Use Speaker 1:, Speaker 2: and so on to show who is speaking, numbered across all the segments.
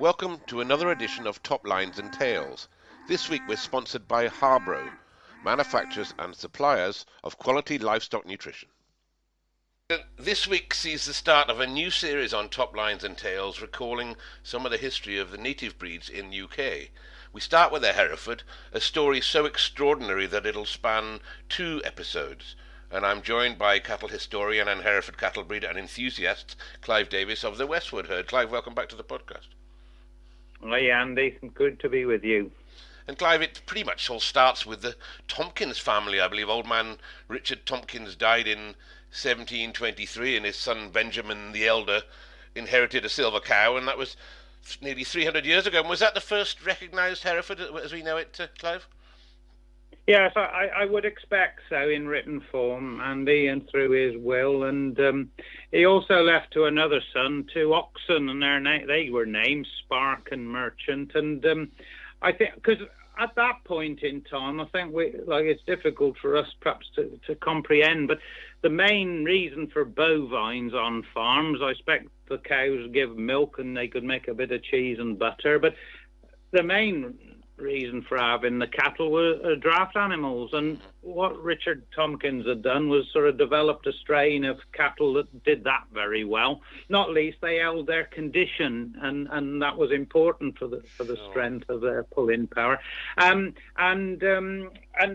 Speaker 1: Welcome to another edition of Top Lines and Tales. This week we're sponsored by Harbro, manufacturers and suppliers of quality livestock nutrition. This week sees the start of a new series on Top Lines and Tales, recalling some of the history of the native breeds in UK. We start with a Hereford, a story so extraordinary that it'll span 2 episodes. And I'm joined by cattle historian and Hereford cattle breeder and enthusiast, Clive Davies of the Westwood Herd. Clive, welcome back to the podcast.
Speaker 2: Hi Andy, good to be with you.
Speaker 1: And Clive, it pretty much all starts with the Tompkins family. I believe old man Richard Tompkins died in 1723 and his son Benjamin the Elder inherited a silver cow, and that was nearly 300 years ago. And was that the first recognised Hereford as we know it, Clive?
Speaker 2: Yes, I would expect so in written form, Andy, and through his will. And he also left to another son 2 oxen, and they were named Spark and Merchant. And I think, because at that point in time, I think it's difficult for us perhaps to comprehend, but the main reason for bovines on farms, I expect the cows give milk and they could make a bit of cheese and butter, but the main reason for having the cattle were draft animals. And what Richard Tompkins had done was sort of developed a strain of cattle that did that very well. Not least they held their condition, and that was important for the strength of their pull-in power. And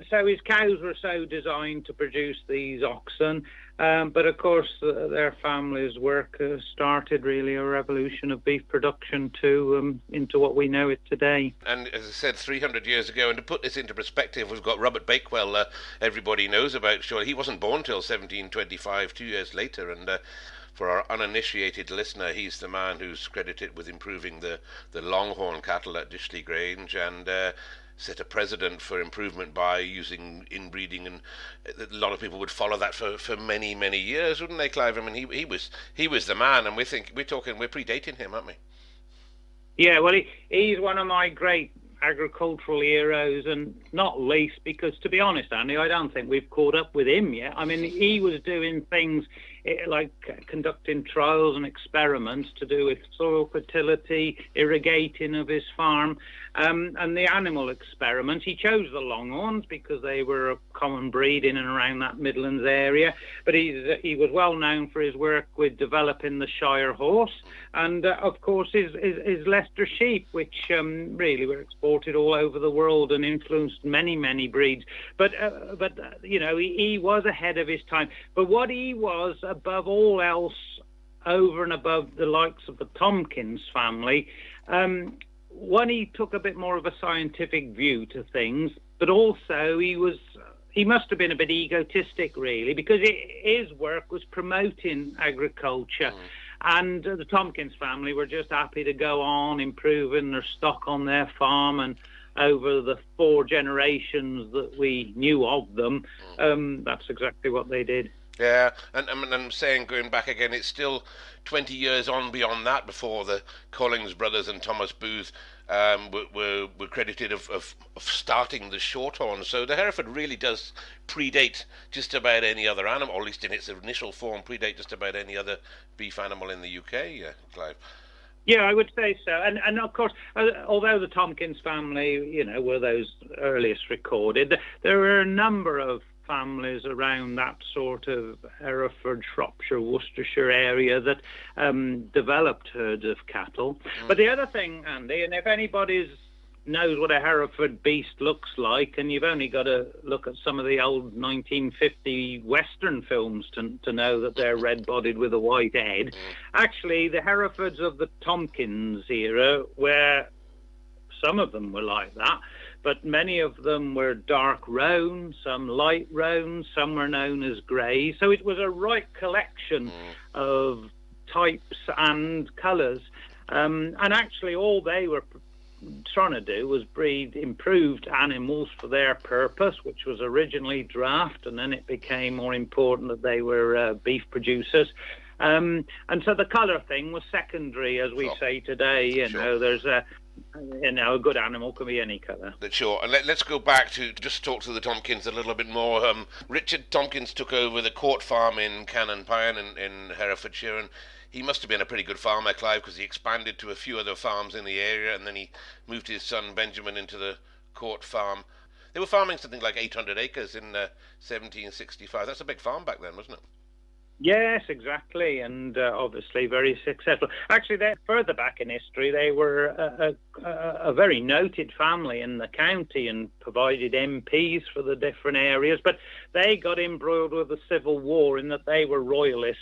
Speaker 2: so his cows were so designed to produce these oxen. But of course, their family's work started really a revolution of beef production into what we know it today.
Speaker 1: And as I said, 300 years ago, and to put this into perspective, we've got Robert Bakewell, everybody knows about. Sure, he wasn't born till 1725, 2 years later, and for our uninitiated listener, he's the man who's credited with improving the longhorn cattle at Dishley Grange, and set a precedent for improvement by using inbreeding, and a lot of people would follow that for many, many years, wouldn't they, Clive? I mean, he was the man, and we're predating him, aren't we?
Speaker 2: Yeah, well, he's one of my great agricultural heroes, and not least because, to be honest, Andy, I don't think we've caught up with him yet. I mean, he was doing things like conducting trials and experiments to do with soil fertility, irrigating of his farm, and the animal experiments. He chose the Longhorns because they were a common breed in and around that Midlands area, but he was well known for his work with developing the Shire horse, and of course his Leicester sheep, which really were exported all over the world and influenced many breeds. But you know, he was ahead of his time. But what he was above all else, over and above the likes of the Tompkins family, one, he took a bit more of a scientific view to things, but also he must have been a bit egotistic, really, because his work was promoting agriculture. And the Tompkins family were just happy to go on improving their stock on their farm, and over the 4 generations that we knew of them, that's exactly what they did.
Speaker 1: Yeah, and I'm saying, going back again, it's still 20 years on beyond that before the Collins brothers and Thomas Booth were credited of starting the Shorthorn. So the Hereford really does predate just about any other animal, or at least in its initial form, predate just about any other beef animal in the UK, Clive.
Speaker 2: Yeah, I would say so. And of course, although the Tompkins family, you know, were those earliest recorded, there were a number of families around that sort of Hereford, Shropshire, Worcestershire area that developed herds of cattle. But the other thing, Andy, and if anybody knows what a Hereford beast looks like, and you've only got to look at some of the old 1950 Western films to know that they're red-bodied with a white head. Actually, the Herefords of the Tompkins era, where some of them were like that, but many of them were dark roan, some light roan, some were known as grey. So it was a right collection of types and colours. And actually all they were trying to do was breed improved animals for their purpose, which was originally draft, and then it became more important that they were beef producers. And so the colour thing was secondary, as we say today. You know, there's A good animal can be any colour.
Speaker 1: Sure, and let's go back to just talk to the Tompkins a little bit more. Richard Tompkins took over the Court Farm in Cannon Pine in Herefordshire, and he must have been a pretty good farmer, Clive, because he expanded to a few other farms in the area, and then he moved his son Benjamin into the Court Farm. They were farming something like 800 acres in 1765. That's a big farm back then, wasn't it?
Speaker 2: Yes, exactly, and obviously very successful. Actually, they're further back in history. They were a very noted family in the county and provided MPs for the different areas, but they got embroiled with the Civil War in that they were royalists,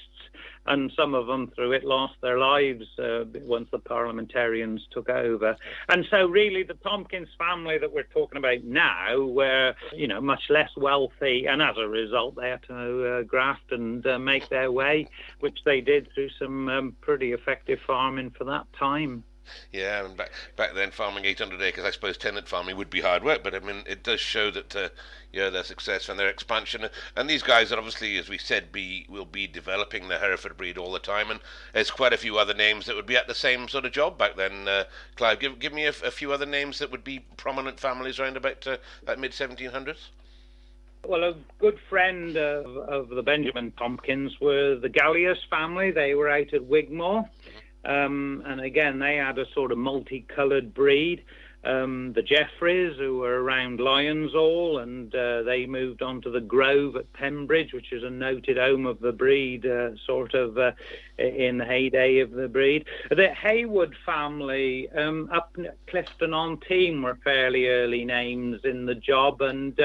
Speaker 2: and some of them through it lost their lives once the parliamentarians took over. And so really the Tompkins family that we're talking about now were, much less wealthy, and as a result they had to graft and make their way, which they did through some pretty effective farming for that time.
Speaker 1: Yeah, and back then, farming 800 acres, I suppose tenant farming would be hard work, but I mean, it does show that their success and their expansion. And these guys are obviously, as we said, will be developing the Hereford breed all the time. And there's quite a few other names that would be at the same sort of job back then. Clive, give me a few other names that would be prominent families around about that mid 1700s.
Speaker 2: Well, a good friend of the Benjamin Tompkins were the Galliers family. They were out at Wigmore. And again, they had a sort of multicoloured breed. The Jeffreys, who were around Lyons Hall, and they moved on to the Grove at Pembridge, which is a noted home of the breed, in the heyday of the breed. The Haywood family up Clifton-on-Team were fairly early names in the job, and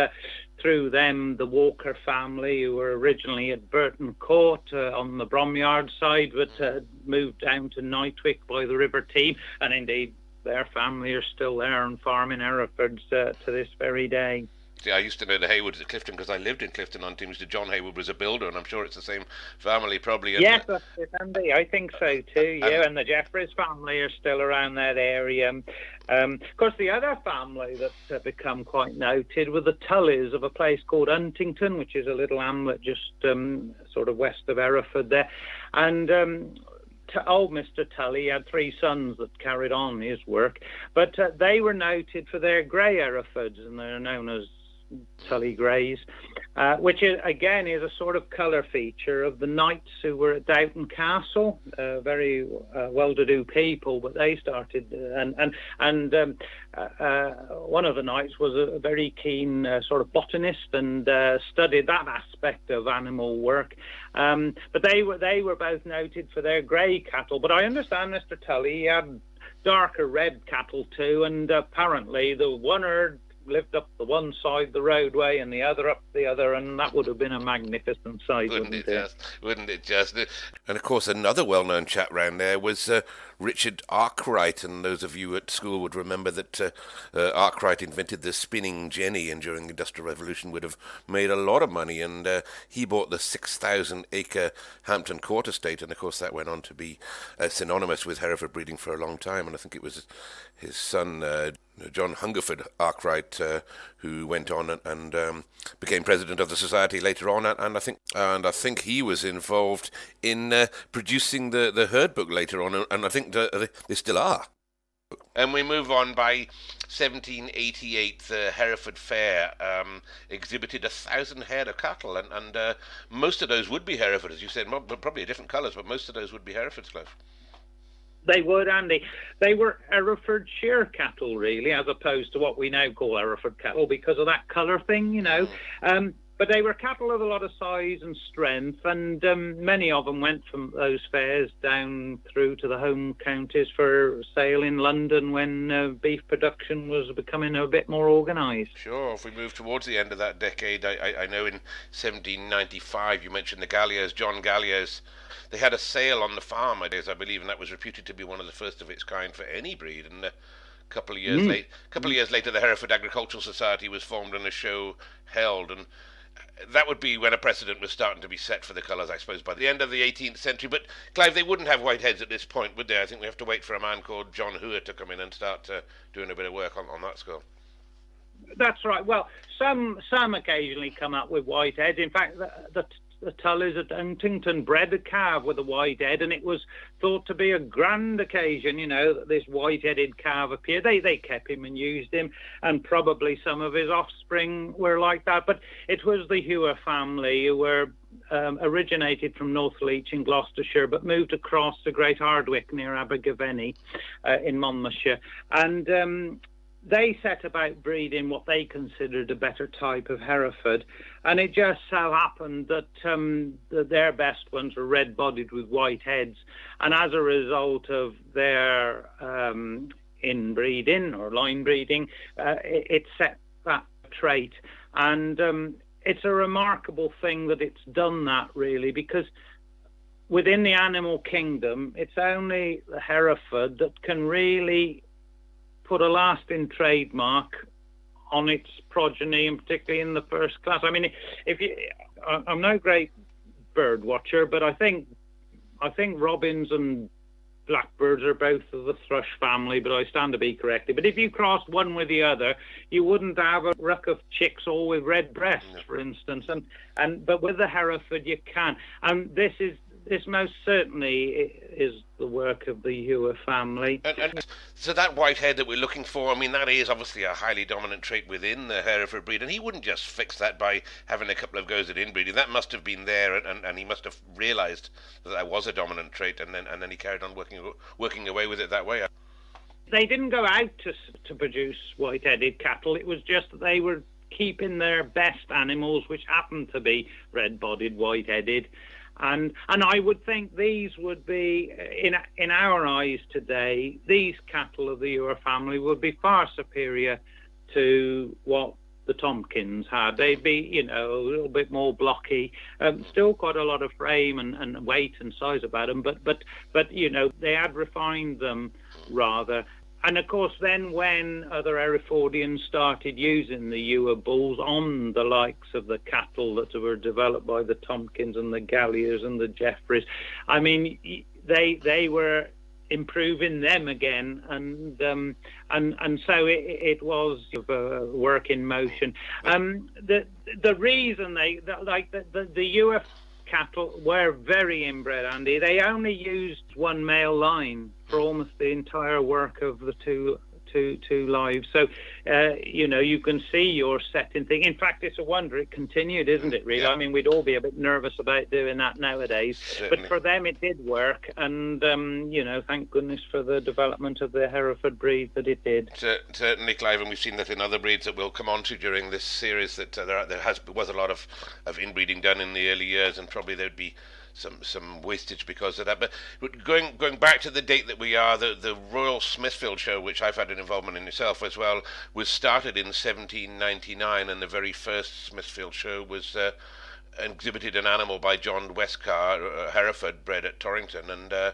Speaker 2: through them, the Walker family, who were originally at Burton Court on the Bromyard side, but moved down to Nightwick by the River Team, and indeed their family are still there and farming Hereford to this very day.
Speaker 1: See, I used to know the Haywoods at Clifton because I lived in Clifton-on-Team. John Haywood was a builder, and I'm sure it's the same family, probably.
Speaker 2: Yes, that's it, Andy. I think so too. Yeah, and the Jeffreys family are still around that area. Of course, the other family that's become quite noted were the Tullys of a place called Huntington, which is a little hamlet just sort of west of Hereford there, and old Mr. Tully had three sons that carried on his work, but they were noted for their grey Herefords, and they're known as Tully Greys, which again is a sort of colour feature of the knights who were at Downton Castle, very well-to-do people, but they started, and one of the knights was a very keen sort of botanist and studied that aspect of animal work. But they were both noted for their grey cattle. But I understand Mr. Tully had darker red cattle too, and apparently the one herd lived up the one side of the roadway and the other up the other, and that would have been a magnificent sight, wouldn't it?
Speaker 1: Wouldn't it just? And of course, another well-known chap round there was Richard Arkwright, and those of you at school would remember that Arkwright invented the spinning jenny, and during the Industrial Revolution would have made a lot of money, and he bought the 6,000-acre Hampton Court estate, and of course that went on to be synonymous with Hereford breeding for a long time, and I think it was his son John Hungerford Arkwright who went on and became president of the society later on, and I think he was involved in producing the herd book later on, and I think they still are. And we move on. By 1788, the Hereford Fair exhibited 1,000 head of cattle, and most of those would be Hereford, as you said, probably different colours, but most of those would be Herefords, Clive.
Speaker 2: They would, Andy. They were Herefordshire cattle, really, as opposed to what we now call Hereford cattle because of that colour thing, But they were cattle of a lot of size and strength, and many of them went from those fairs down through to the home counties for sale in London when beef production was becoming a bit more organised.
Speaker 1: Sure, if we move towards the end of that decade, I know in 1795, you mentioned the Galliers, John Galliers. They had a sale on the farm, I believe, and that was reputed to be one of the first of its kind for any breed. And a couple of years later, the Hereford Agricultural Society was formed and a show held, and that would be when a precedent was starting to be set for the colours, I suppose, by the end of the 18th century. But, Clive, they wouldn't have white heads at this point, would they? I think we have to wait for a man called John Hough to come in and start doing a bit of work on that score.
Speaker 2: That's right. Well, some occasionally come up with white heads. In fact, the the Tullys at Huntington bred a calf with a white head, and it was thought to be a grand occasion, that this white-headed calf appeared. They kept him and used him, and probably some of his offspring were like that. But it was the Hough family who were originated from Northleach in Gloucestershire, but moved across to Great Hardwick near Abergavenny in Monmouthshire, and they set about breeding what they considered a better type of Hereford, and it just so happened that their best ones were red-bodied with white heads, and as a result of their inbreeding or line breeding, it set that trait. And it's a remarkable thing that it's done that, really, because within the animal kingdom, it's only the Hereford that can really put a lasting trademark on its progeny, and particularly in the first class. I mean, I'm no great bird watcher, but I think robins and blackbirds are both of the thrush family, but I stand to be corrected. But if you crossed one with the other, you wouldn't have a ruck of chicks all with red breasts, for instance. But with the Hereford, you can. And this most certainly is the work of the Hough family.
Speaker 1: And so that white head that we're looking for, I mean, that is obviously a highly dominant trait within the Hereford breed, and he wouldn't just fix that by having a couple of goes at inbreeding. That must have been there, and he must have realised that was a dominant trait, and then he carried on working away with it that way.
Speaker 2: They didn't go out to produce white-headed cattle. It was just that they were keeping their best animals, which happened to be red-bodied, white-headed. And I would think these would be, in our eyes today, these cattle of the Hough family would be far superior to what the Tompkins had. They'd be, a little bit more blocky, still quite a lot of frame and weight and size about them, but they had refined them rather. And of course, then when other Herefordians started using the Hough bulls on the likes of the cattle that were developed by the Tompkins and the Galliers and the Jeffreys, I mean, they were improving them again, and so it was a work in motion. The reason the Hough cattle were very inbred, Andy. They only used one male line for almost the entire work of the two lives. So, you can see your setting thing. In fact, it's a wonder it continued, isn't it, really? Yeah. I mean, we'd all be a bit nervous about doing that nowadays. Certainly. But for them, it did work. And, thank goodness for the development of the Hereford breed that it did.
Speaker 1: Certainly, Clive, and we've seen that in other breeds that we'll come on to during this series, that there was a lot of inbreeding done in the early years, and probably there'd be some wastage because of that. But going back to the date that we are, the Royal Smithfield Show, which I've had an involvement in myself as well, was started in 1799, and the very first Smithfield Show was exhibited an animal by John Westcar, Hereford, bred at Torrington, and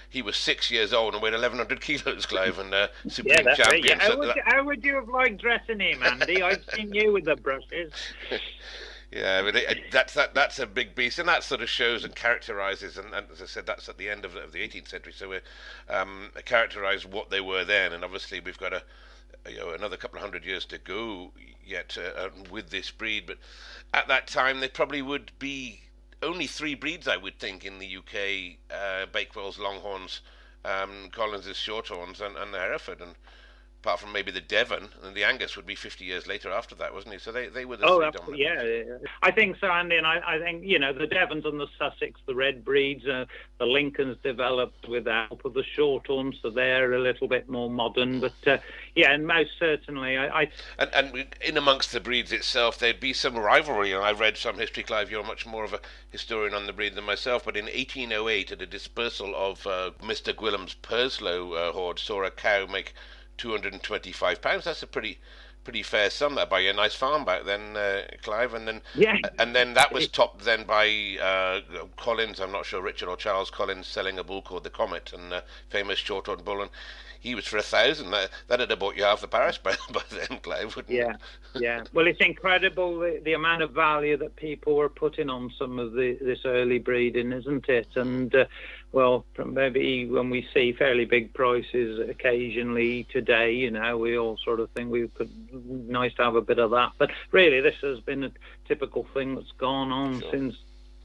Speaker 1: he was 6 years old and weighed 1,100 kilos, Clive, and supreme champion.
Speaker 2: Right. How would you have liked dressing him, Andy? I've seen you with the brushes.
Speaker 1: Yeah, but that's a big beast, and that sort of shows and characterises, and as I said, that's at the end of the 18th century, so we characterise what they were then, and obviously we've got another couple of hundred years to go yet with this breed, but at that time there probably would be only three breeds, I would think, in the UK: Bakewell's Longhorns, Collins's Shorthorns, and the Hereford, and apart from maybe the Devon, and the Angus would be 50 years later after that, wasn't he? So they were the three dominant.
Speaker 2: Yeah. I think so, Andy, and I think, the Devons and the Sussex, the red breeds, the Lincolns developed with the help of the Shorthorns, so they're a little bit more modern, but and most certainly
Speaker 1: And in amongst the breeds itself, there'd be some rivalry, and I've read some history, Clive, you're much more of a historian on the breed than myself, but in 1808, at a dispersal of Mr. Gwillim's Purslow horde, saw a cow make £225. That's a pretty fair sum. That buy you a nice farm back then, Clive. And then that was topped then by Collins. I'm not sure, Richard or Charles Collins, selling a bull called the Comet, and famous short-horn bull, and he was for 1,000. That'd have bought you half the parish by then, Clive, wouldn't it?
Speaker 2: Yeah. Well, it's incredible the amount of value that people were putting on some of this early breeding, isn't it? And maybe when we see fairly big prices occasionally today, we all sort of think nice to have a bit of that. But really, this has been a typical thing that's gone on since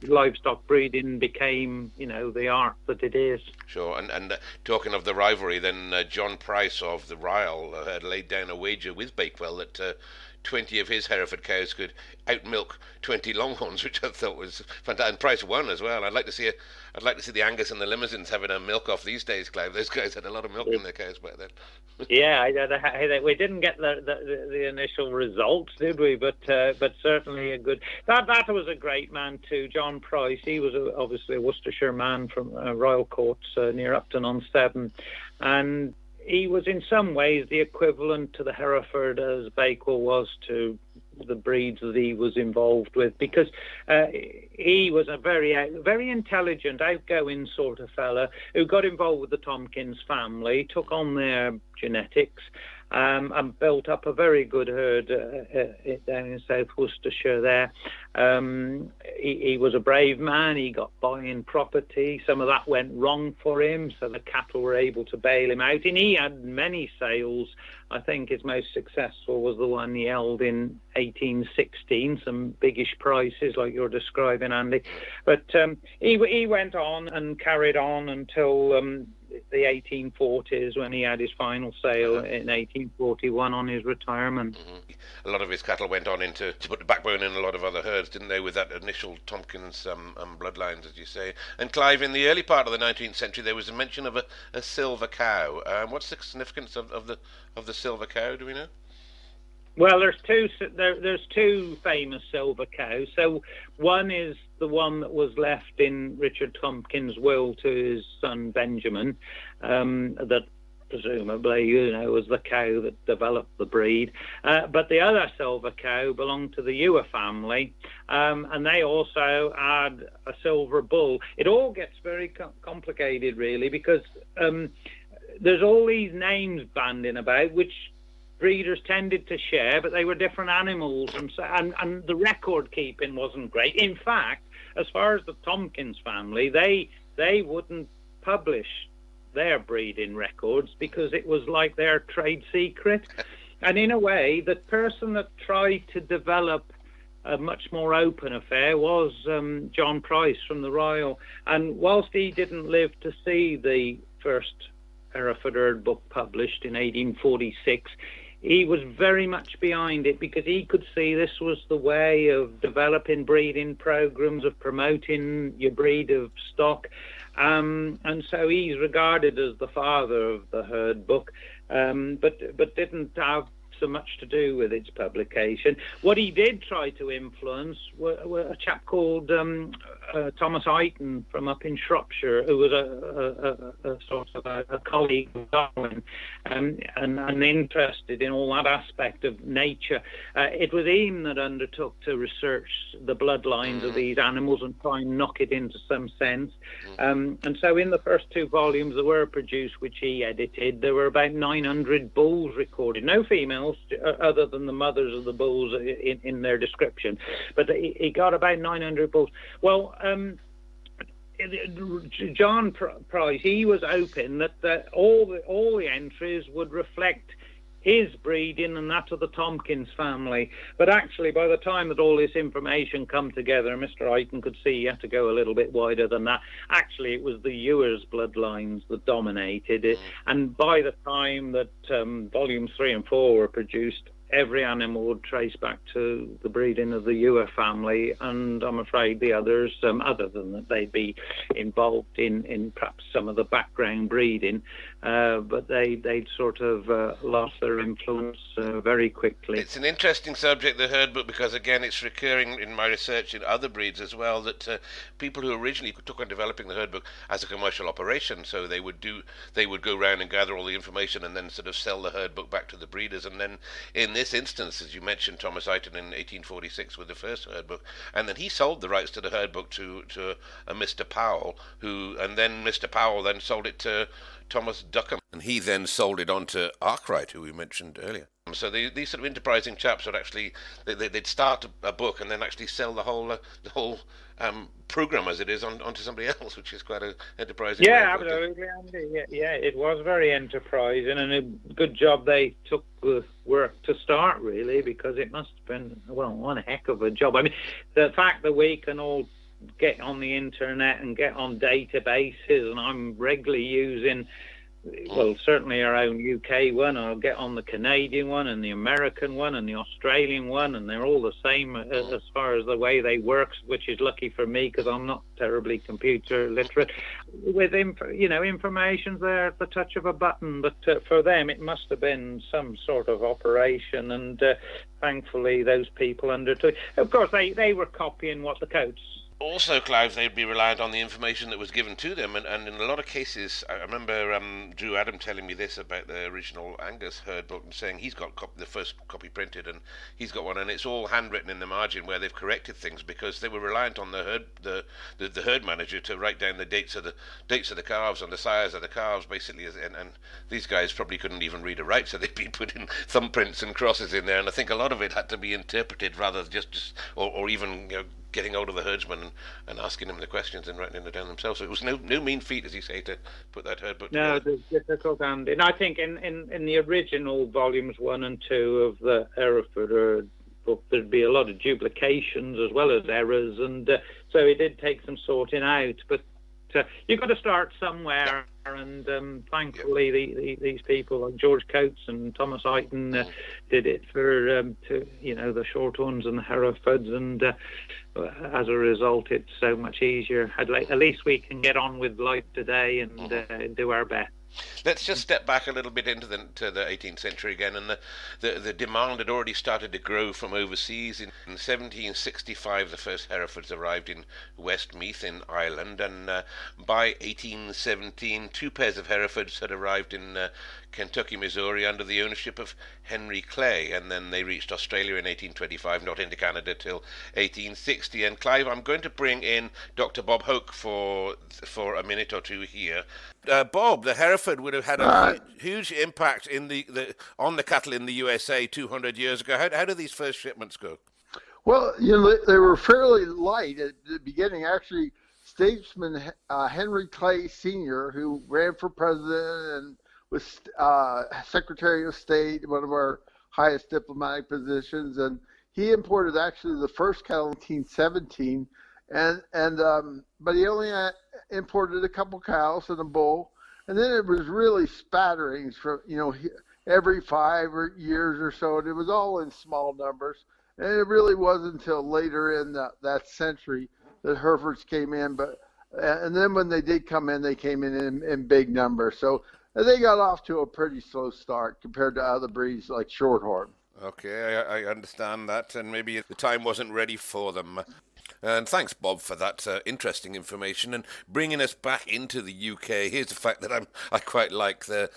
Speaker 2: livestock breeding became, the art that it is.
Speaker 1: Sure, and talking of the rivalry, then John Price of the Ryle had laid down a wager with Bakewell that 20 of his Hereford cows could outmilk 20 Longhorns, which I thought was fantastic. And Price won as well. I'd like to see the Angus and the Limousines having a milk off these days, Clive. Those guys had a lot of milk in their cows back then.
Speaker 2: Yeah, we didn't get the initial results, did we? But certainly a good. That was a great man too, John Price. He was obviously a Worcestershire man from Royal Courts near Upton-on-Severn, and he was in some ways the equivalent to the Hereford as Bakewell was to the breeds that he was involved with, because he was a very intelligent, outgoing sort of fella who got involved with the Tompkins family, took on their genetics, and built up a very good herd down in South Worcestershire there. He was a brave man. He got buying property. Some of that went wrong for him, so the cattle were able to bail him out. And he had many sales. I think his most successful was the one he held in 1816, some biggish prices like you're describing, Andy. But he went on and carried on until the 1840s, when he had his final sale in 1841 on his retirement.
Speaker 1: A lot of his cattle went on to put the backbone in a lot of other herds, didn't they, with that initial Tompkins bloodlines, as you say. And Clive, in the early part of the 19th century, there was a mention of a silver cow. What's the significance of the silver cow, do we know?
Speaker 2: Well, there's two famous silver cows. So one is the one that was left in Richard Tompkins' will to his son Benjamin, that presumably, was the cow that developed the breed. But the other silver cow belonged to the Ewer family, and they also had a silver bull. It all gets very complicated, really, because there's all these names banding about, which breeders tended to share, but they were different animals, and the record keeping wasn't great. In fact, as far as the Tompkins family, they wouldn't publish their breeding records because it was like their trade secret. And in a way, the person that tried to develop a much more open affair was John Price from the Royal. And whilst he didn't live to see the first Hereford Herd book published in 1846, he was very much behind it because he could see this was the way of developing breeding programs, of promoting your breed of stock. And so he's regarded as the father of the herd book, but didn't have so much to do with its publication. What he did try to influence were a chap called Thomas Eighton from up in Shropshire, who was a sort of a colleague of Darwin, and interested in all that aspect of nature. It was him that undertook to research the bloodlines of these animals and try and knock it into some sense. And so in the first two volumes that were produced, which he edited, there were about 900 bulls recorded. No females, other than the mothers of the bulls in their description. But he got about 900 bulls. Well, John Price, he was hoping that all the entries would reflect his breeding and that of the Tompkins family. But actually, by the time that all this information come together, Mr. Eighton could see he had to go a little bit wider than that. Actually, it was the Ewers bloodlines that dominated it. And by the time that volumes 3 and 4 were produced, every animal would trace back to the breeding of the Ewer family, and I'm afraid the others, other than that they'd be involved in perhaps some of the background breeding, but they'd sort of lost their influence very quickly.
Speaker 1: It's an interesting subject, the herd book, because again it's recurring in my research in other breeds as well, that people who originally took on developing the herd book as a commercial operation, so they would go round and gather all the information and then sort of sell the herd book back to the breeders. And then in this instance, as you mentioned, Thomas Eighton in 1846 with the first herd book, and then he sold the rights to the herd book to a Mr. Powell, and then Mr. Powell then sold it to Thomas Duckham, and he then sold it on to Arkwright, who we mentioned earlier. So these sort of enterprising chaps would actually they'd start a book and then actually sell the whole program as it is onto somebody else, which is quite an enterprising.
Speaker 2: Yeah, absolutely, Andy. Yeah, it was very enterprising, and a good job they took the work to start, really, because it must have been one heck of a job. I mean, the fact that we can all get on the internet and get on databases, and I'm regularly using, well, certainly our own UK one. I'll get on the Canadian one and the American one and the Australian one, and they're all the same as far as the way they work, which is lucky for me because I'm not terribly computer literate. With information's there at the touch of a button, but for them it must have been some sort of operation, and thankfully those people undertook. Of course, they were copying what the coats.
Speaker 1: Also, Clive, they'd be reliant on the information that was given to them, and in a lot of cases, I remember Drew Adam telling me this about the original Angus herd book and saying he's got the first copy printed, and he's got one, and it's all handwritten in the margin where they've corrected things because they were reliant on the herd manager to write down the dates of the calves and the sires of the calves, basically, and these guys probably couldn't even read or write, so they'd be putting thumbprints and crosses in there, and I think a lot of it had to be interpreted rather than or even getting hold of the herdsman and asking him the questions and writing it down themselves. So it was no mean feat, as you say, to put that herd book together.
Speaker 2: No, it's difficult, and I think in the original volumes 1 and 2 of the Hereford book, there'd be a lot of duplications as well as errors, and so it did take some sorting out. But you've got to start somewhere, and thankfully these people like George Coates and Thomas Eiton did it for the short ones and the Herefords, and as a result it's so much easier. At least we can get on with life today and do our best.
Speaker 1: Let's just step back a little bit into the 18th century again, and the demand had already started to grow from overseas. In 1765, the first Herefords arrived in Westmeath in Ireland, and by 1817, 2 pairs of Herefords had arrived in Kentucky, Missouri, under the ownership of Henry Clay, and then they reached Australia in 1825, not into Canada till 1860. And Clive, I'm going to bring in Dr. Bob Hough for a minute or two here. Bob, the Hereford would have had a huge impact on the cattle in the USA 200 years ago. How did these first shipments go?
Speaker 3: Well, they were fairly light at the beginning. Actually, statesman Henry Clay Sr., who ran for president and was Secretary of State, one of our highest diplomatic positions, and he imported actually the first cattle in 1817, but he only imported a couple cows and a bull, and then it was really spatterings from every 5 years or so, and it was all in small numbers, and it really wasn't until later in that century that Herefords came in, and then when they did come in, they came in big numbers. So they got off to a pretty slow start compared to other breeds like Shorthorn.
Speaker 1: Okay, I understand that, and maybe the time wasn't ready for them. And thanks, Bob, for that interesting information and bringing us back into the UK. Here's the fact that I quite like. The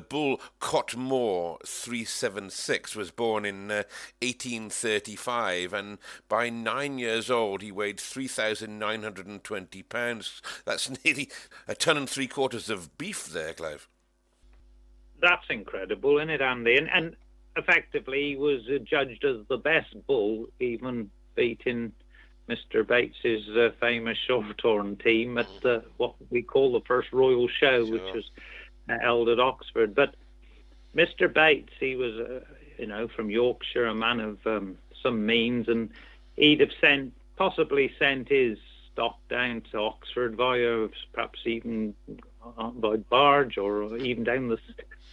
Speaker 1: bull Cotmore 376 was born in 1835, and by 9 years old he weighed 3,920 pounds. That's nearly 1.75 tons of beef there, Clive.
Speaker 2: That's incredible, isn't it, Andy? And effectively he was judged as the best bull, even beating Mr. Bates's famous Shorthorn team at what we call the first Royal Show, sure, which was held at Oxford. But Mr. Bates, he was, from Yorkshire, a man of some means, and he'd have possibly sent his stock down to Oxford via perhaps even by barge or even down the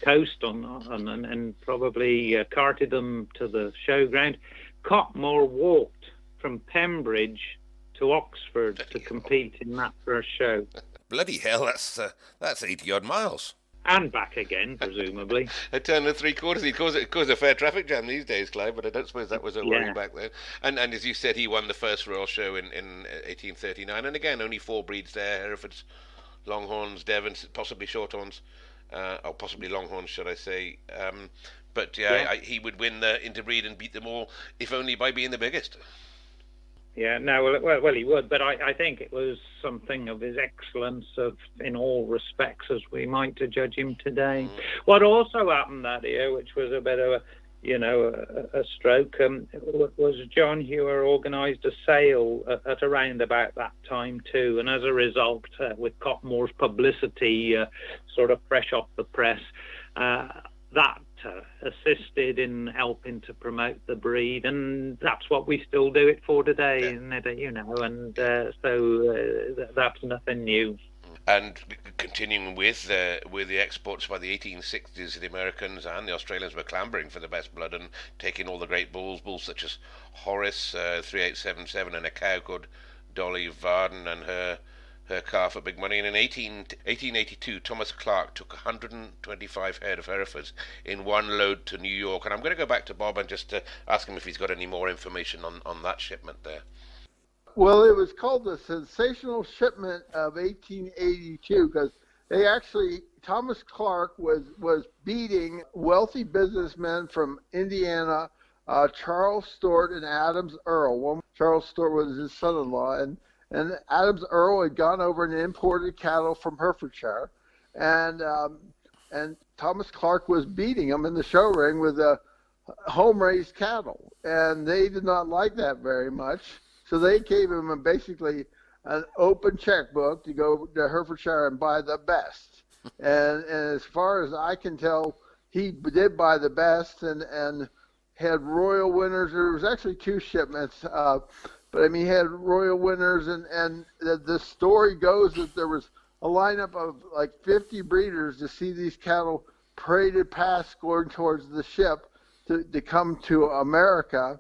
Speaker 2: coast and probably carted them to the showground. Cotmore walked from Pembridge to Oxford to compete in that first show.
Speaker 1: Bloody hell, that's 80 odd miles.
Speaker 2: And back again, presumably.
Speaker 1: 1.75 tons. It caused a fair traffic jam these days, Clive, but I don't suppose that was a worry back then. And as you said, he won the first Royal Show in 1839. And again, only 4 breeds there: Herefords, Longhorns, Devons, possibly Shorthorns, or possibly Longhorns, should I say. But he would win the interbreed and beat them all, if only by being the biggest.
Speaker 2: Yeah, no, well, he would, but I think it was something of his excellence in all respects, as we might to judge him today. What also happened that year, which was a bit of a stroke, was John Hewer organised a sale at around about that time too, and as a result, with Cotmore's publicity sort of fresh off the press, that assisted in helping to promote the breed, and that's what we still do it for today, isn't it? You know, and that's nothing new.
Speaker 1: And continuing with the exports, by the 1860s, the Americans and the Australians were clambering for the best blood and taking all the great bulls such as Horace 3877 and a cow called Dolly Varden and her calf for big money. And in 1882, Thomas Clark took 125 head of Herefords in one load to New York. And I'm going to go back to Bob and just ask him if he's got any more information on that shipment there.
Speaker 3: Well, it was called the Sensational Shipment of 1882 because they actually, Thomas Clark was beating wealthy businessmen from Indiana, Charles Sturt and Adams Earl. Charles Sturt was his son-in-law, and Adams Earl had gone over and imported cattle from Herefordshire, and Thomas Clark was beating them in the show ring with home-raised cattle, and they did not like that very much. So they gave him basically an open checkbook to go to Herefordshire and buy the best. And as far as I can tell, he did buy the best and had royal winners. There was actually two shipments, but I mean, he had royal winners. And the story goes that there was a lineup of like 50 breeders to see these cattle paraded past going towards the ship to come to America.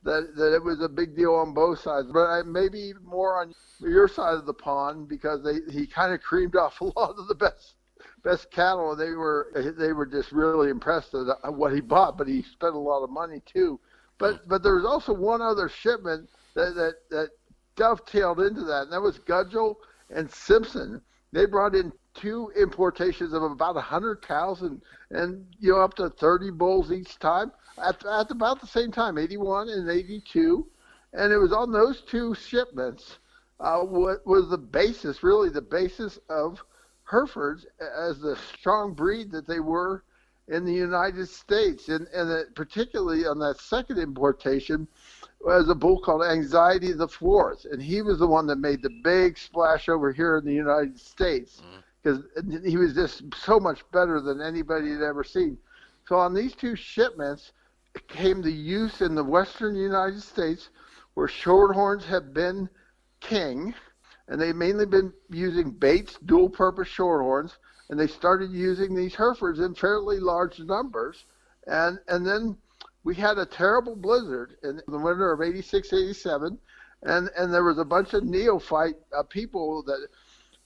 Speaker 3: That it was a big deal on both sides, but maybe even more on your side of the pond because he kind of creamed off a lot of the best cattle. They were just really impressed at what he bought, but he spent a lot of money too. But there was also one other shipment that dovetailed into that, and that was Gudgel and Simpson. They brought in two importations of about 100 cows and up to 30 bulls each time. At about the same time, 81 and 82, and it was on those two shipments what was the basis of Herefords as the strong breed that they were in the United States, and particularly on that second importation was a bull called Anxiety the Fourth, and he was the one that made the big splash over here in the United States because he was just so much better than anybody had ever seen. So on these two shipments came the use in the western United States where shorthorns have been king, and they've mainly been using Bates dual-purpose shorthorns, and they started using these Herefords in fairly large numbers, and then we had a terrible blizzard in the winter of 86, 87, and there was a bunch of neophyte people that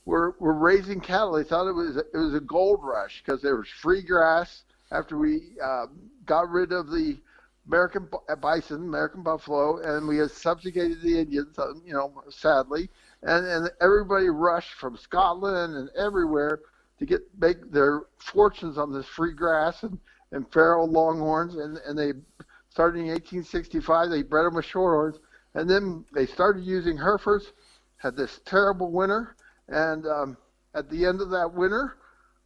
Speaker 3: were raising cattle. They thought it was a gold rush because there was free grass after we got rid of the American bison, American buffalo, and we had subjugated the Indians, sadly, and everybody rushed from Scotland and everywhere to make their fortunes on this free grass and feral longhorns, and they started in 1865. They bred them with shorthorns, and then they started using Herefords. Had this terrible winter, and at the end of that winter,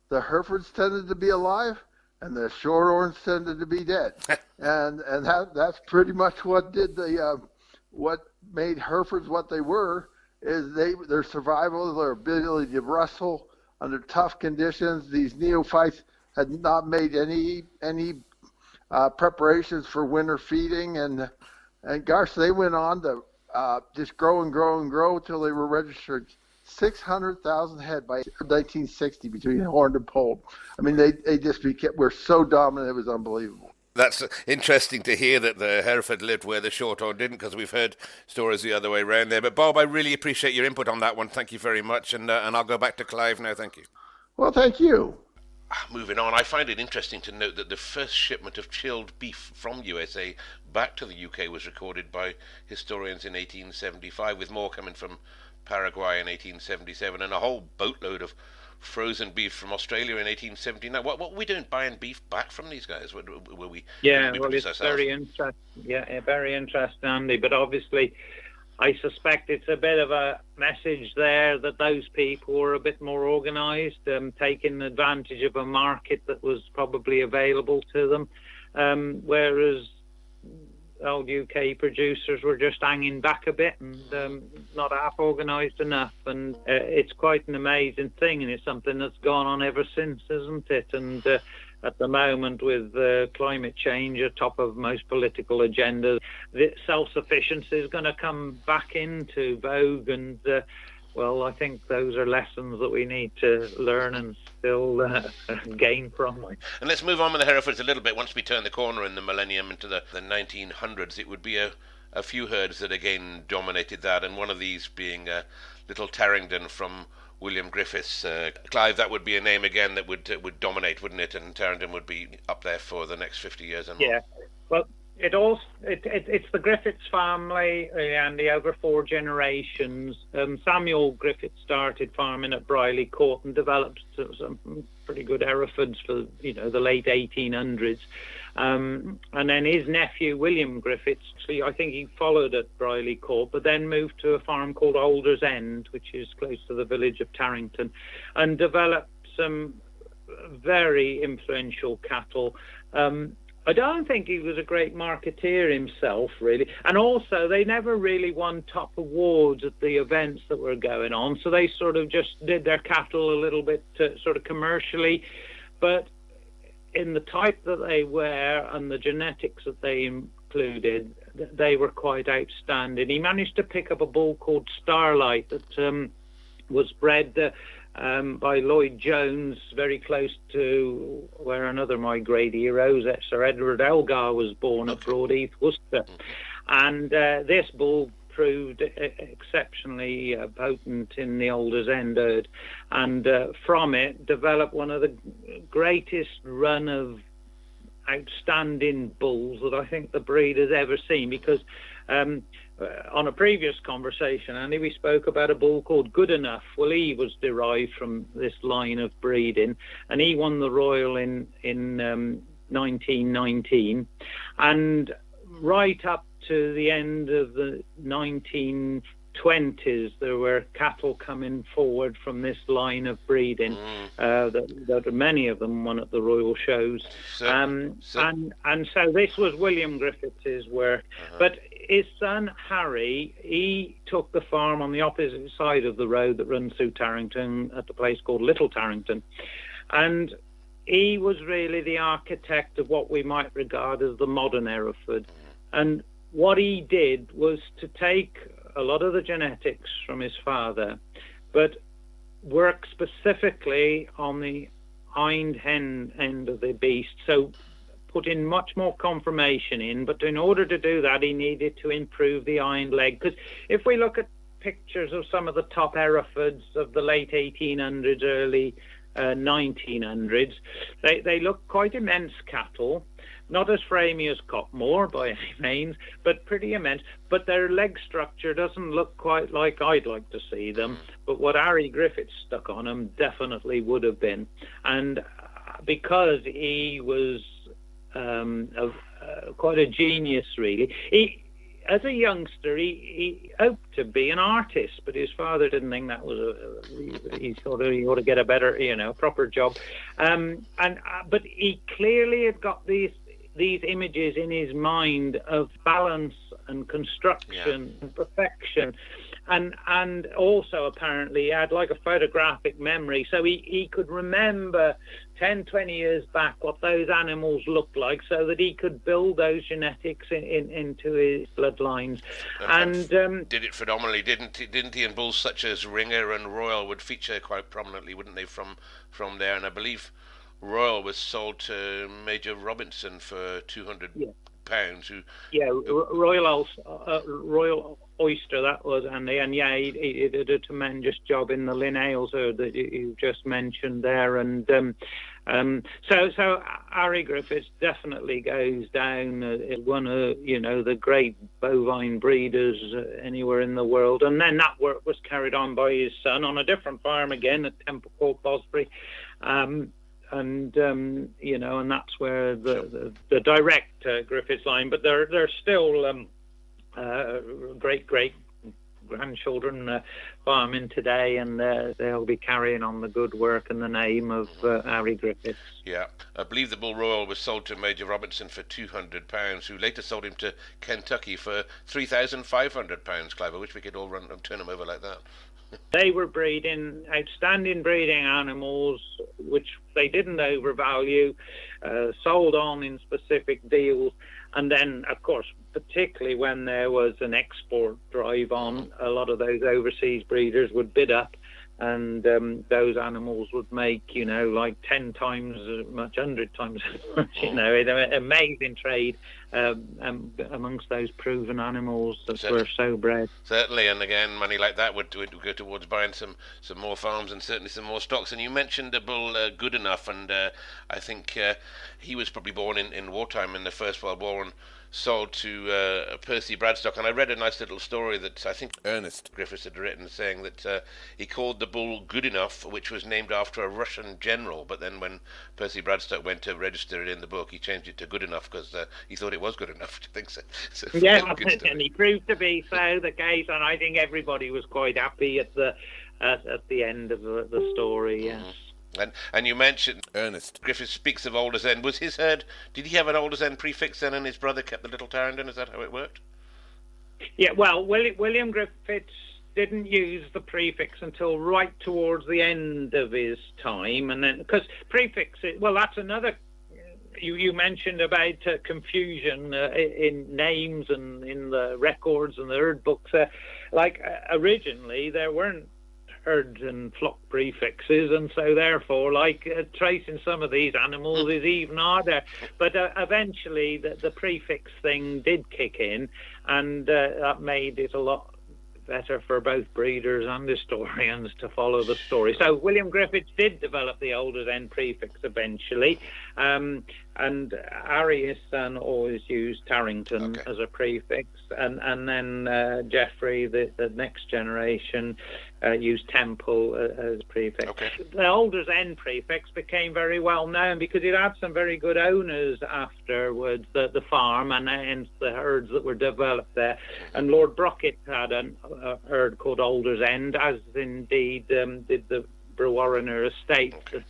Speaker 3: the Herefords tended to be alive, and the shorthorns tended to be dead, and that's pretty much what did what made Herefords what they were. Is their survival, their ability to wrestle under tough conditions. These neophytes had not made any preparations for winter feeding, and gosh, they went on to just grow and grow and grow until they were registered 600,000 head by 1960 between horned and polled. I mean, they just were so dominant, it was unbelievable.
Speaker 1: That's interesting to hear that the Hereford lived where the Shorthorn didn't, because we've heard stories the other way around there. But Bob, I really appreciate your input on that one. Thank you very much, and I'll go back to Clive now. Thank you.
Speaker 3: Well, thank you.
Speaker 1: Moving on, I find it interesting to note that the first shipment of chilled beef from USA back to the UK was recorded by historians in 1875, with more coming from Paraguay in 1877, and a whole boatload of frozen beef from Australia in 1879. What were we doing buying beef back from these guys? Were we?
Speaker 2: Yeah, well, it's very interesting. Yeah, very interesting, Andy. But obviously, I suspect it's a bit of a message there that those people were a bit more organised, taking advantage of a market that was probably available to them, whereas old UK producers were just hanging back a bit and not half organised enough. And it's quite an amazing thing, and it's something that's gone on ever since, isn't it? And at the moment with climate change atop of most political agendas, self-sufficiency is going to come back into vogue, and well, I think those are lessons that we need to learn and still gain from.
Speaker 1: And let's move on with the Herefords a little bit. Once we turn the corner in the millennium into the 1900s, it would be a few herds that again dominated that, and one of these being Little Tarrington from William Griffiths. Clive, that would be a name again that would dominate, wouldn't it? And Tarrington would be up there for the next 50 years and more.
Speaker 2: Yeah, well, it's the Griffiths family, Andy, over 4 generations. Samuel Griffith started farming at Brierley Court and developed some pretty good Herefords for the late 1800s. And then his nephew William Griffiths, I think he followed at Brierley Court, but then moved to a farm called Alder's End, which is close to the village of Tarrington, and developed some very influential cattle. I don't think he was a great marketeer himself, really. And also, they never really won top awards at the events that were going on. So they sort of just did their cattle a little bit sort of commercially. But in the type that they were and the genetics that they included, they were quite outstanding. He managed to pick up a bull called Starlight that was bred by Lloyd Jones, very close to where another of my great heroes, Sir Edward Elgar, was born at Broadheath, Worcester. And this bull proved exceptionally potent in the Alder's End herd, and from it developed one of the greatest run of outstanding bulls that I think the breed has ever seen, because on a previous conversation, Andy, we spoke about a bull called Good Enough. Well, he was derived from this line of breeding, and he won the Royal in 1919, and right up to the end of the 1920s, there were cattle coming forward from this line of breeding. That many of them won at the Royal shows. And so this was William Griffiths' work. But his son Harry, he took the farm on the opposite side of the road that runs through Tarrington at a place called Little Tarrington, and he was really the architect of what we might regard as the modern Hereford. And what he did was to take a lot of the genetics from his father, but work specifically on the hind hen end of the beast. So put in much more conformation in, but in order to do that, he needed to improve the hind leg. Because if we look at pictures of some of the top Herefords of the late 1800s, early 1900s, they look quite immense cattle. Not as framey as Copmore by any means, but pretty immense. But their leg structure doesn't look quite like I'd like to see them. But what Harry Griffiths stuck on them definitely would have been. And because he was quite a genius, really. As a youngster, he hoped to be an artist, but his father didn't think that was he thought he ought to get a better, proper job. But he clearly had got these images in his mind of balance and construction and perfection. And also apparently he had like a photographic memory, so he could remember 10, 20 years back what those animals looked like, so that he could build those genetics into his bloodlines. And
Speaker 1: did it phenomenally, didn't he? And bulls such as Ringer and Royal would feature quite prominently, wouldn't they, from there? And I believe Royal was sold to Major Robinson for £200.
Speaker 2: Royal Oyster, that was, and he did a tremendous job in the Linnales herd that you just mentioned there. And so Harry Griffiths definitely goes down as one of the great bovine breeders anywhere in the world. And then that work was carried on by his son on a different farm again at Temple Court, Bosbury. And that's where the direct Griffiths line, but they're still great grandchildren farming today, and they'll be carrying on the good work and the name of Harry Griffiths.
Speaker 1: Yeah, I believe the Bull Royal was sold to Major Robinson for £200, who later sold him to Kentucky for £3,500. Clive, I wish we could all turn him over like that.
Speaker 2: They were breeding outstanding breeding animals, which they didn't overvalue. sold on in specific deals. And then, of course, particularly when there was an export drive on, a lot of those overseas breeders would bid up, and those animals would make, like 10 times as much, 100 times as much, amazing trade amongst those proven animals that were so bred.
Speaker 1: Certainly, and again, money like that would go towards buying some more farms and certainly some more stocks. And you mentioned a bull, Good Enough, and I think he was probably born in wartime in the First World War and sold to Percy Bradstock. And I read a nice little story that I think Ernest Griffiths had written, saying that he called the bull Good Enough, which was named after a Russian general. But then when Percy Bradstock went to register it in the book, he changed it to Good Enough because he thought it was good enough. Do you think so?
Speaker 2: Yeah, and he proved to be so the case, and I think everybody was quite happy at the end of the story. Yes.
Speaker 1: And you mentioned Ernest Griffiths speaks of Alders End. Was his herd? Did he have an Alders End prefix then, and his brother kept the Little Tarrington? Is that how it worked?
Speaker 2: Yeah. Well, William Griffiths didn't use the prefix until right towards the end of his time, and then because prefixes. Well, that's another. You mentioned about confusion in names and in the records and the herd books. Originally there weren't herd and flock prefixes, and so therefore tracing some of these animals is even harder. But eventually the prefix thing did kick in, and that made it a lot better for both breeders and historians to follow the story. So William Griffiths did develop the Alders End prefix eventually, and Harry, his son, always used Tarrington as a prefix, and then Geoffrey, the next generation, used Temple as prefix. The Alders End prefix became very well known because it had some very good owners afterwards, the farm and hence the herds that were developed there. And Lord Brockett had a herd called Alders End, as indeed did the Brewarriner estate that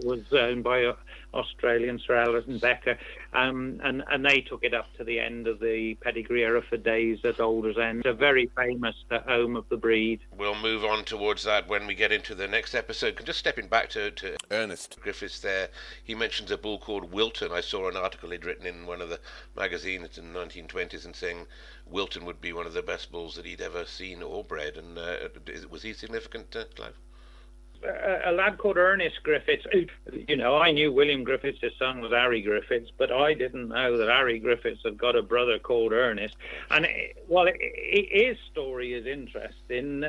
Speaker 2: was owned by Australian Sir Allerton Becker, and they took it up to the end of the pedigree Hereford days at Alders End, a very famous home of the breed.
Speaker 1: We'll move on towards that when we get into the next episode. Just stepping back to Ernest Griffiths there, he mentions a bull called Wilton. I saw an article he'd written in one of the magazines in the 1920s and saying Wilton would be one of the best bulls that he'd ever seen or bred, and was he significant, Clive?
Speaker 2: A lad called Ernest Griffiths. I knew William Griffiths' son was Harry Griffiths, but I didn't know that Harry Griffiths had got a brother called Ernest. And his story is interesting.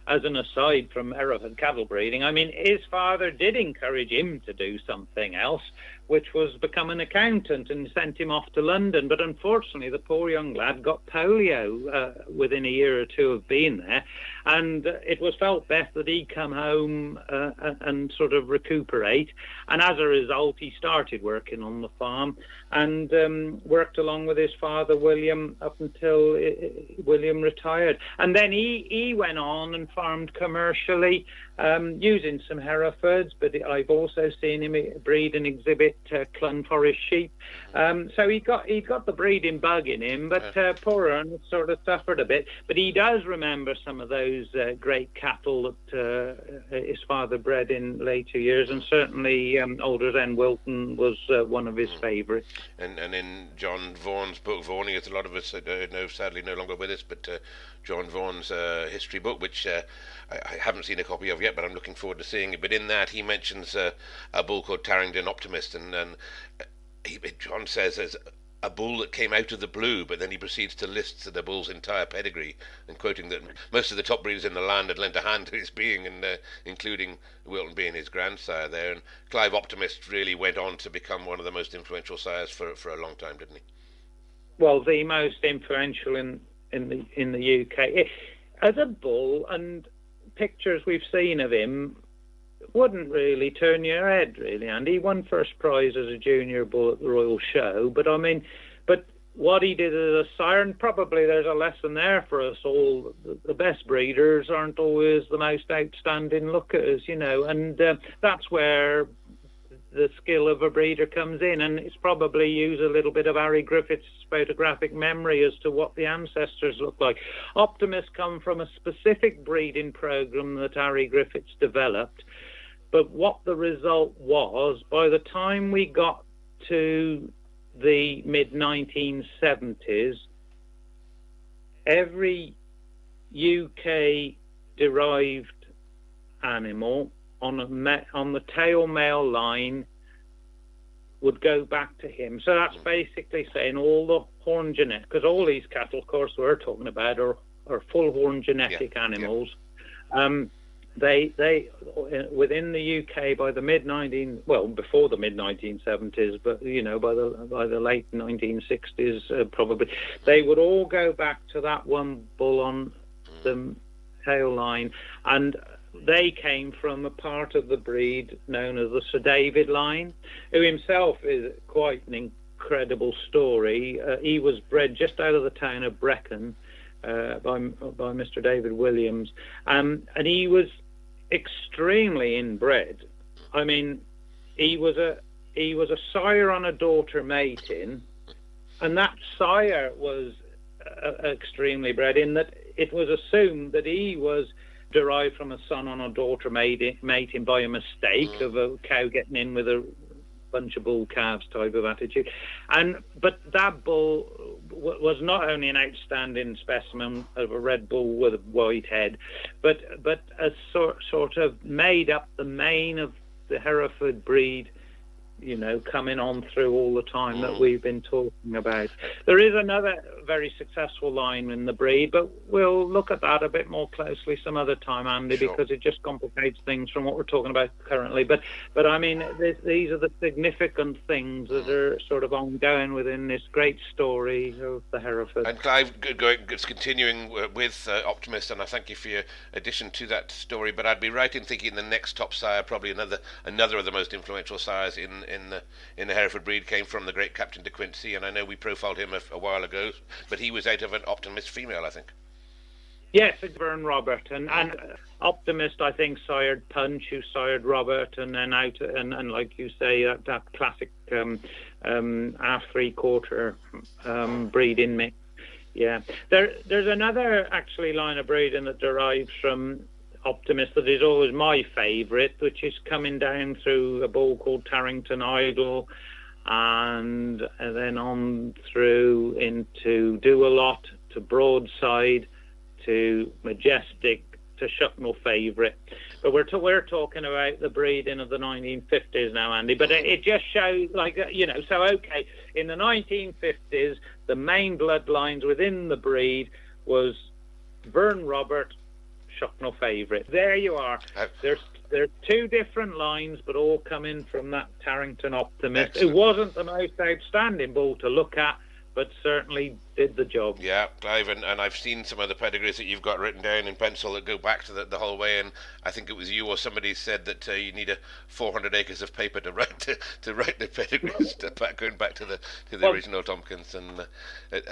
Speaker 2: As an aside from Hereford cattle breeding, I mean, his father did encourage him to do something else, which was become an accountant, and sent him off to London. But unfortunately, the poor young lad got polio within a year or two of being there, and it was felt best that he come home and sort of recuperate. And as a result, he started working on the farm and worked along with his father, William, up until William retired. And then he went on and farmed commercially, using some Herefords, but I've also seen him breed and exhibit Clun Forest sheep. So he got the breeding bug in him, but poor Ernest sort of suffered a bit. But he does remember some of those great cattle that his father bred in later years, and certainly Alders End Wilton was one of his favourites.
Speaker 1: And in John Vaughan's book, Vaughning, as a lot of us know, sadly no longer with us, but John Vaughan's history book, which I haven't seen a copy of yet, but I'm looking forward to seeing it. But in that, he mentions a bull called Tarrington Optimist, and John says there's a bull that came out of the blue, but then he proceeds to list the bull's entire pedigree, and quoting that most of the top breeders in the land had lent a hand to his being, and including Wilton being his grandsire there. And Clive Optimist really went on to become one of the most influential sires for a long time, didn't he?
Speaker 2: Well, the most influential in the UK as a bull, and pictures we've seen of him wouldn't really turn your head, really. And he won first prize as a junior bull at the Royal Show. But what he did as a sire, and probably there's a lesson there for us all. The best breeders aren't always the most outstanding lookers, and that's where the skill of a breeder comes in, and it's probably use a little bit of Harry Griffiths' photographic memory as to what the ancestors look like. Optimists come from a specific breeding program that Harry Griffiths developed, but what the result was, by the time we got to the mid-1970s, every UK derived animal on the tail male line would go back to him. So that's basically saying all the horn genetic, because all these cattle, of course, we're talking about are full horn genetic animals. They within the UK by the before the mid-1970s, but by the late 1960s probably, they would all go back to that one bull on the tail line, and they came from a part of the breed known as the Sir David line, who himself is quite an incredible story. He was bred just out of the town of Brecon by Mr. David Williams, and he was extremely inbred. I mean, he was a sire on a daughter mating, and that sire was extremely bred in that it was assumed that he was derived from a son on a daughter mating by a mistake of a cow getting in with a bunch of bull calves type of attitude. But that bull was not only an outstanding specimen of a red bull with a white head, but a sort of made up the main of the Hereford breed, coming on through all the time that we've been talking about. There is another very successful line in the breed, but we'll look at that a bit more closely some other time, Andy, because it just complicates things from what we're talking about currently. But I mean, these are the significant things that are sort of ongoing within this great story of the Hereford.
Speaker 1: And Clive, continuing with Optimist, and I thank you for your addition to that story, but I'd be right in thinking the next top sire, probably another of the most influential sires in the Hereford breed, came from the great Captain de Quincey, and I know we profiled him a while ago, but he was out of an Optimist female, I think.
Speaker 2: Yes, Vern Robert, and Optimist, I think, sired Punch, who sired Robert, and then and like you say, that classic half 3/4 breeding mix. Yeah, there's another actually line of breeding that derives from Optimist that is always my favourite, which is coming down through a bull called Tarrington Idol, and then on through into Do a Lot, to Broadside, to Majestic, to Shucknall Favourite. But we're talking about the breeding of the 1950s now, Andy. But it just shows, so okay, in the 1950s, the main bloodlines within the breed was Vern Robert, Shucknall Favourite. There you are. There's two different lines, but all coming from that Tarrington Optimist. Excellent. It wasn't the most outstanding bull to look at, but certainly did the job.
Speaker 1: Yeah, Clive, and I've seen some of the pedigrees that you've got written down in pencil that go back to the whole way, and I think it was you or somebody said that you need 400 acres of paper to write the pedigrees, going back to the original Tompkins. And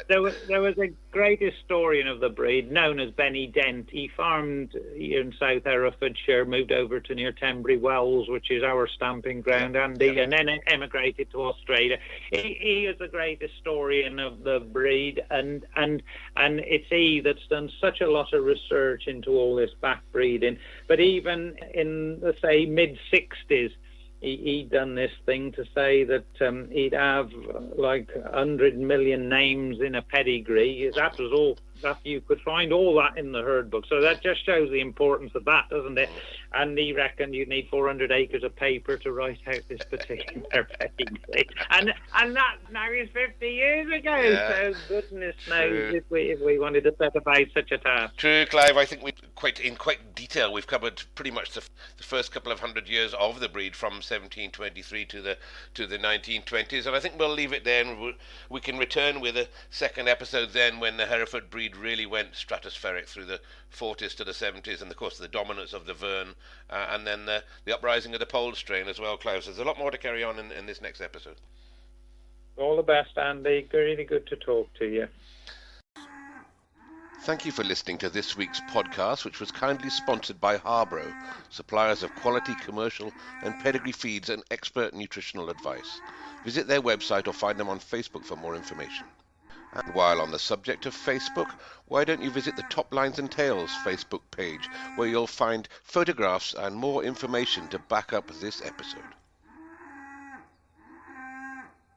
Speaker 2: there was a great historian of the breed known as Benny Dent. He farmed here in South Herefordshire, moved over to near Tenbury Wells, which is our stamping ground, Andy, and then emigrated to Australia. He is a great historian of the breed, and it's he that's done such a lot of research into all this back breeding. But even in the mid-60s, he'd done this thing to say that he'd have like 100 million names in a pedigree. That was all that you could find, all that in the herd book. So that just shows the importance of that, doesn't it? And he reckoned you'd need 400 acres of paper to write out this particular pedigree. And that now is 50 years ago. Yeah. So goodness knows if we wanted to set about such a task.
Speaker 1: True, Clive. I think in quite detail we've covered pretty much the first couple of 100 years of the breed, from 1723 to the 1920s, and I think we'll leave it there, and we can return with a second episode then, when the Hereford breed really went stratospheric through the 40s to the 70s, and of course the dominance of the Vern, and then the uprising of the Pole strain as well, Klaus. There's a lot more to carry on in this next episode.
Speaker 2: All the best, Andy. Really good to talk to you.
Speaker 1: Thank you for listening to this week's podcast, which was kindly sponsored by Harborough, suppliers of quality commercial and pedigree feeds and expert nutritional advice. Visit their website or find them on Facebook for more information. And while on the subject of Facebook, why don't you visit the Top Lines and Tails Facebook page, where you'll find photographs and more information to back up this episode.